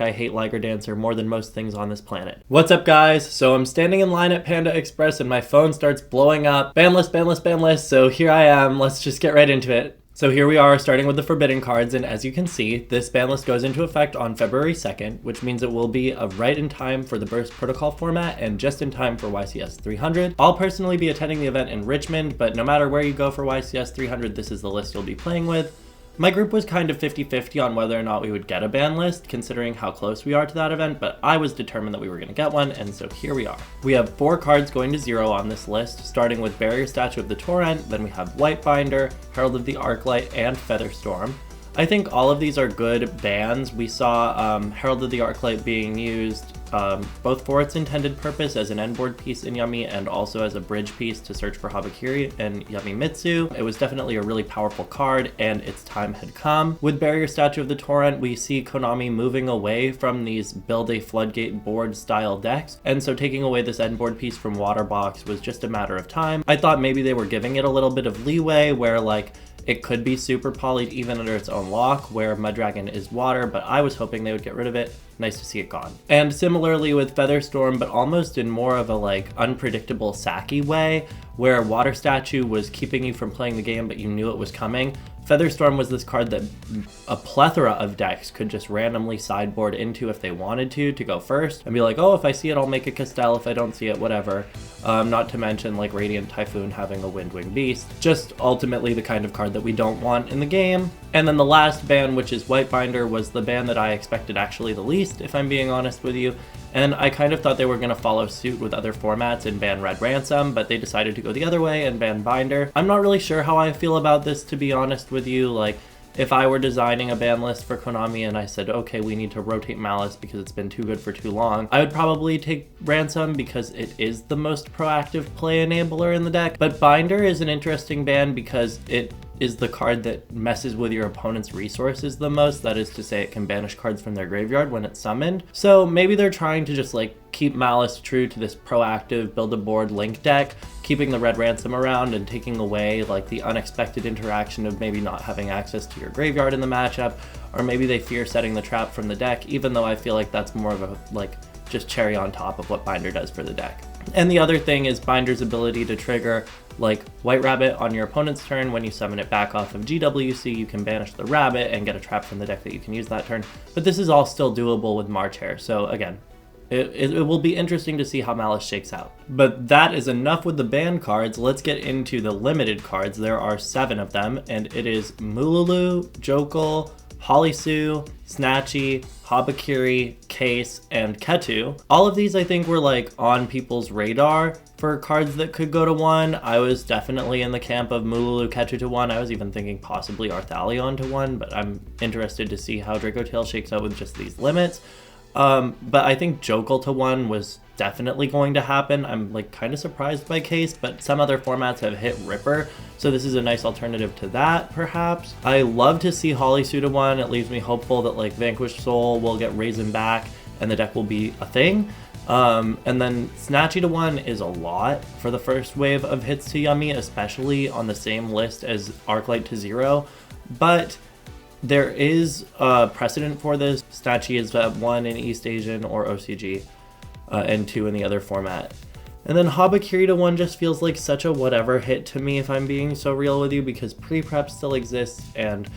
I hate Liger Dancer more than most things on this planet. What's up, guys? So I'm standing in line at Panda Express and my phone starts blowing up. Ban list, ban list, ban list. So here I am. Let's just get right into it. So here we are, starting with the forbidden cards, and as you can see, this ban list goes into effect on February 2nd, which means it will be right in time for the Burst Protocol format and just in time for YCS 300. I'll personally be attending the event in Richmond, but no matter where you go for YCS 300, this is the list you'll be playing with. My group was kind of 50-50 on whether or not we would get a ban list, considering how close we are to that event, but I was determined that we were going to get one, and so here we are. We have 4 cards going to 0 on this list, starting with Barrier Statue of the Torrent, then we have White Binder, Herald of the Arclight, and Featherstorm. I think all of these are good bans. We saw Herald of the Arclight being used both for its intended purpose as an endboard piece in Yummy and also as a bridge piece to search for Habakiri and Yamimitsu. It was definitely a really powerful card and its time had come. With Barrier Statue of the Torrent, we see Konami moving away from these build a floodgate board style decks, and so taking away this endboard piece from Waterbox was just a matter of time. I thought maybe they were giving it a little bit of leeway where like it could be super polyed even under its own lock, where Muddragon is water, but I was hoping they would get rid of it. Nice to see it gone. And similarly with Featherstorm, but almost in more of a like unpredictable Saki way, where Water Statue was keeping you from playing the game, but you knew it was coming. Featherstorm was this card that a plethora of decks could just randomly sideboard into if they wanted to go first, and be like, oh, if I see it, I'll make a Castell, if I don't see it, whatever. Not to mention like Radiant Typhoon having a Windwing Beast. Just ultimately the kind of card that we don't want in the game. And then the last ban, which is White Binder, was the ban that I expected actually the least, if I'm being honest with you. And I kind of thought they were going to follow suit with other formats and ban Red Ransom, but they decided to go the other way and ban Binder. I'm not really sure how I feel about this, to be honest with you. Like, if I were designing a ban list for Konami and I said, okay, we need to rotate Malice because it's been too good for too long, I would probably take Ransom because it is the most proactive play enabler in the deck. But Binder is an interesting ban because it is the card that messes with your opponent's resources the most. That is to say, it can banish cards from their graveyard when it's summoned. So maybe they're trying to just like keep Malice true to this proactive build a board link deck, keeping the Red Ransom around and taking away like the unexpected interaction of maybe not having access to your graveyard in the matchup, or maybe they fear setting the trap from the deck, even though I feel like that's more of a like just cherry on top of what Binder does for the deck. And the other thing is Binder's ability to trigger like White Rabbit on your opponent's turn. When you summon it back off of GWC, you can banish the rabbit and get a trap from the deck that you can use that turn. But this is all still doable with March Hare. So again, it will be interesting to see how Malice shakes out. But that is enough with the banned cards. Let's get into the limited cards. There are 7 of them, and it is Mululu, Jokul, Holisu, Snatchy, Habakiri, Case, and Ketu. All of these I think were like on people's radar for cards that could go to 1. I was definitely in the camp of Mululu, Ketu to 1. I was even thinking possibly Arthalion to 1, but I'm interested to see how Draco Tail shakes out with just these limits. But I think Jokul to 1 was definitely going to happen. I'm like kind of surprised by Case, but some other formats have hit Ripper, so this is a nice alternative to that, perhaps. I love to see Holisu to 1. It leaves me hopeful that like Vanquished Soul will get Raisin back and the deck will be a thing. And then Snatchy to 1 is a lot for the first wave of hits to Yummy, especially on the same list as Arclight to 0, but there is a precedent for this. Snatchy is at 1 in East Asian or OCG, and 2 in the other format. And then Habakiri to 1 just feels like such a whatever hit to me, if I'm being so real with you, because Pre-Prep still exists, and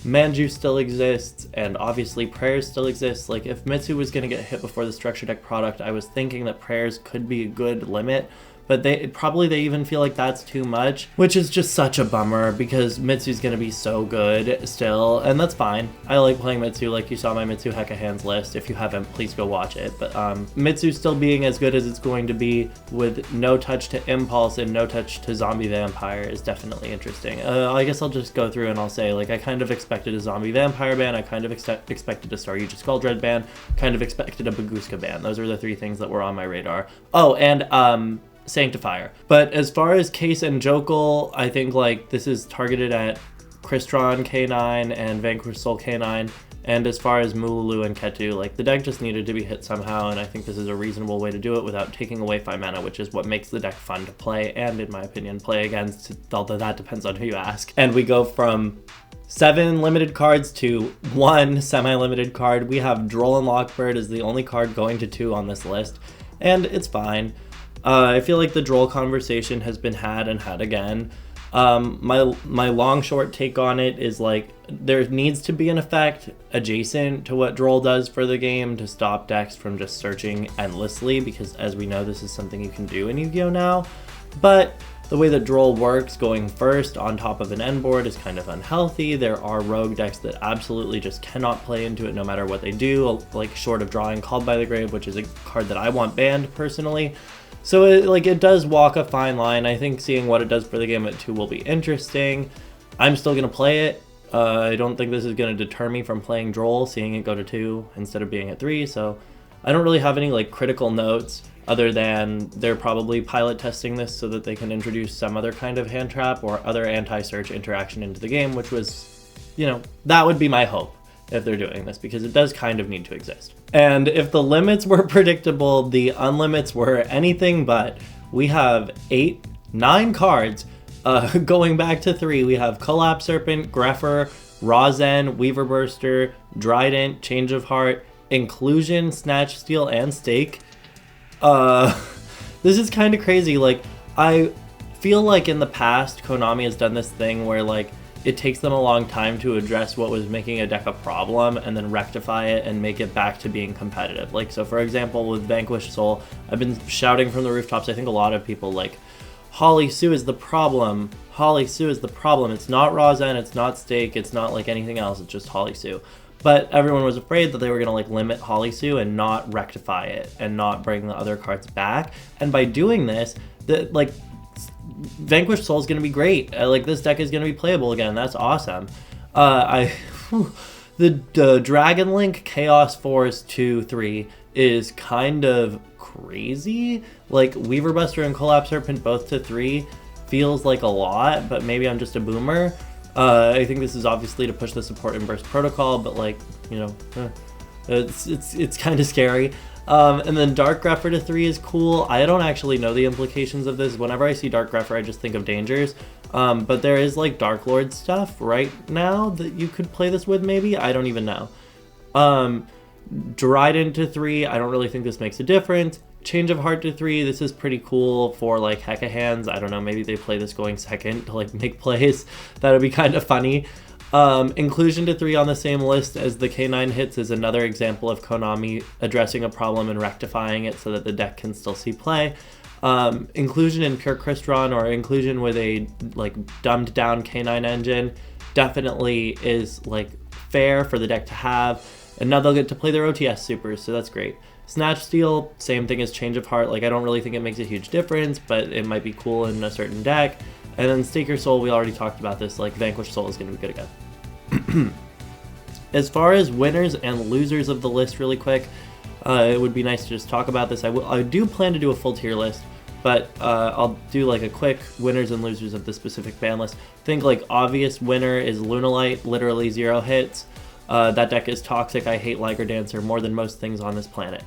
Manju still exists, and obviously Prayers still exists. Like, if Mitsu was going to get hit before the Structure Deck product, I was thinking that Prayers could be a good limit, but they even feel like that's too much, which is just such a bummer because Mitsu's gonna be so good still, and that's fine. I like playing Mitsu, like you saw my Mitsu Hecka Hands list. If you haven't, please go watch it. But Mitsu still being as good as it's going to be with no touch to Impulse and no touch to Zombie Vampire is definitely interesting. I guess I'll just go through and I'll say, like, I kind of expected a Zombie Vampire ban, I kind of expected a Staryuja Skull ban, kind of expected a Baguska ban. Those are the 3 things that were on my radar. Oh, and Sanctifier. But as far as Case and Jokul, I think like this is targeted at Crystron K9 and Vanquish Soul K9. And as far as Mululu and Ketu, like the deck just needed to be hit somehow, and I think this is a reasonable way to do it without taking away 5 mana, which is what makes the deck fun to play and, in my opinion, play against, although that depends on who you ask. And we go from 7 limited cards to 1 semi-limited card. We have Droll and Lockbird as the only card going to 2 on this list, and it's fine. I feel like the Droll conversation has been had and had again. My long short take on it is like there needs to be an effect adjacent to what Droll does for the game to stop decks from just searching endlessly, because as we know, this is something you can do in Yu-Gi-Oh! Now. But the way that Droll works, going first on top of an end board, is kind of unhealthy. There are rogue decks that absolutely just cannot play into it no matter what they do, like short of drawing Called by the Grave, which is a card that I want banned personally. So it does walk a fine line. I think seeing what it does for the game at 2 will be interesting. I'm still going to play it. I don't think this is going to deter me from playing Droll, seeing it go to 2 instead of being at 3. So I don't really have any like critical notes other than they're probably pilot testing this so that they can introduce some other kind of hand trap or other anti-search interaction into the game, which was, you know, that would be my hope if they're doing this, because it does kind of need to exist. And if the limits were predictable, the unlimits were anything but. We have 9 cards. Going back to 3, we have Collapse Serpent, Grepher, Razen, Weaver Burster, Drident, Change of Heart, Inclusion, Snatch Steal, and Stake. This is kind of crazy. Like, I feel like in the past, Konami has done this thing where like it takes them a long time to address what was making a deck a problem and then rectify it and make it back to being competitive. Like, so for example, with Vanquish Soul, I've been shouting from the rooftops, I think a lot of people like, Holly Sue is the problem. Holly Sue is the problem. It's not Razen, it's not Stake, it's not like anything else, it's just Holly Sue. But everyone was afraid that they were going to like limit Holly Sue and not rectify it and not bring the other cards back. And by doing this, Vanquish Soul is going to be great. Like, this deck is going to be playable again. That's awesome. The Dragon Link Chaos Force 2/3 is kind of crazy. Like, Weaver Buster and Collapse Serpent both to 3 feels like a lot, but maybe I'm just a boomer. I think this is obviously to push the support in Burst Protocol, but like, you know, it's kind of scary. And then Dark Grepher to 3 is cool. I don't actually know the implications of this. Whenever I see Dark Grepher, I just think of dangers. But there is like Dark Lord stuff right now that you could play this with, maybe? I don't even know. Dryden to 3, I don't really think this makes a difference. Change of Heart to 3, this is pretty cool for like Hecka hands. I don't know, maybe they play this going second to like make plays. That would be kind of funny. Inclusion to 3 on the same list as the K9 hits is another example of Konami addressing a problem and rectifying it so that the deck can still see play. Inclusion in Pure Crystron, or inclusion with a like dumbed down K9 engine, definitely is like fair for the deck to have. And now they'll get to play their OTS supers, so that's great. Snatch Steal, same thing as Change of Heart. Like, I don't really think it makes a huge difference, but it might be cool in a certain deck. And then Staker Soul, we already talked about this, like Vanquish Soul is going to be good again. As far as winners and losers of the list really quick, it would be nice to just talk about this. I do plan to do a full tier list, but I'll do like a quick winners and losers of the specific ban list. I think like obvious winner is Lunalight, literally 0 hits. That deck is toxic. I hate Liger Dancer more than most things on this planet.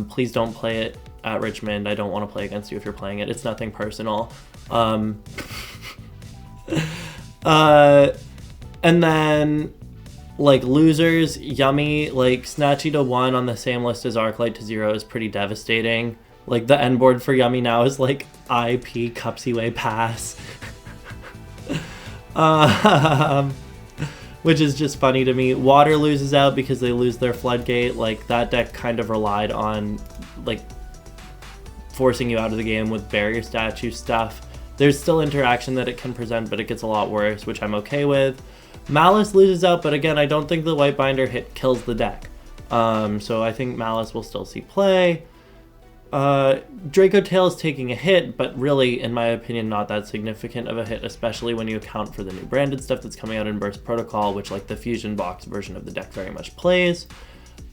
Please don't play it at Richmond. I don't want to play against you if you're playing it. It's nothing personal. And then like losers, Yummy, like Snatchy to 1 on the same list as Arclight to 0 is pretty devastating. Like, the end board for Yummy now is like IP Cupsyway Pass. Which is just funny to me. Water loses out because they lose their Floodgate. Like, that deck kind of relied on like forcing you out of the game with barrier statue stuff. There's still interaction that it can present, but it gets a lot worse, which I'm okay with. Malice loses out, but again, I don't think the White Binder hit kills the deck. So I think Malice will still see play. Draco Tail is taking a hit, but really, in my opinion, not that significant of a hit, especially when you account for the new branded stuff that's coming out in Burst Protocol, which like the Fusion Box version of the deck very much plays.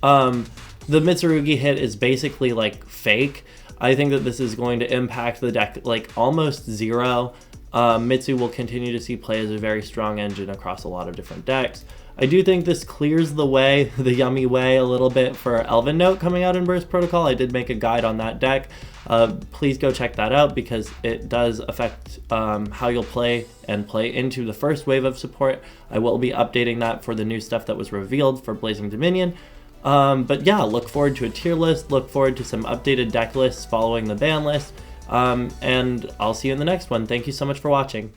The Mitsurugi hit is basically like fake. I think that this is going to impact the deck like almost 0. Mitsu will continue to see play as a very strong engine across a lot of different decks. I do think this clears the way, the yummy way, a little bit for Elven Note coming out in Burst Protocol. I did make a guide on that deck. Please go check that out because it does affect how you'll play and play into the first wave of support. I will be updating that for the new stuff that was revealed for Blazing Dominion. But yeah, look forward to a tier list, look forward to some updated deck lists following the ban list, and I'll see you in the next one. Thank you so much for watching.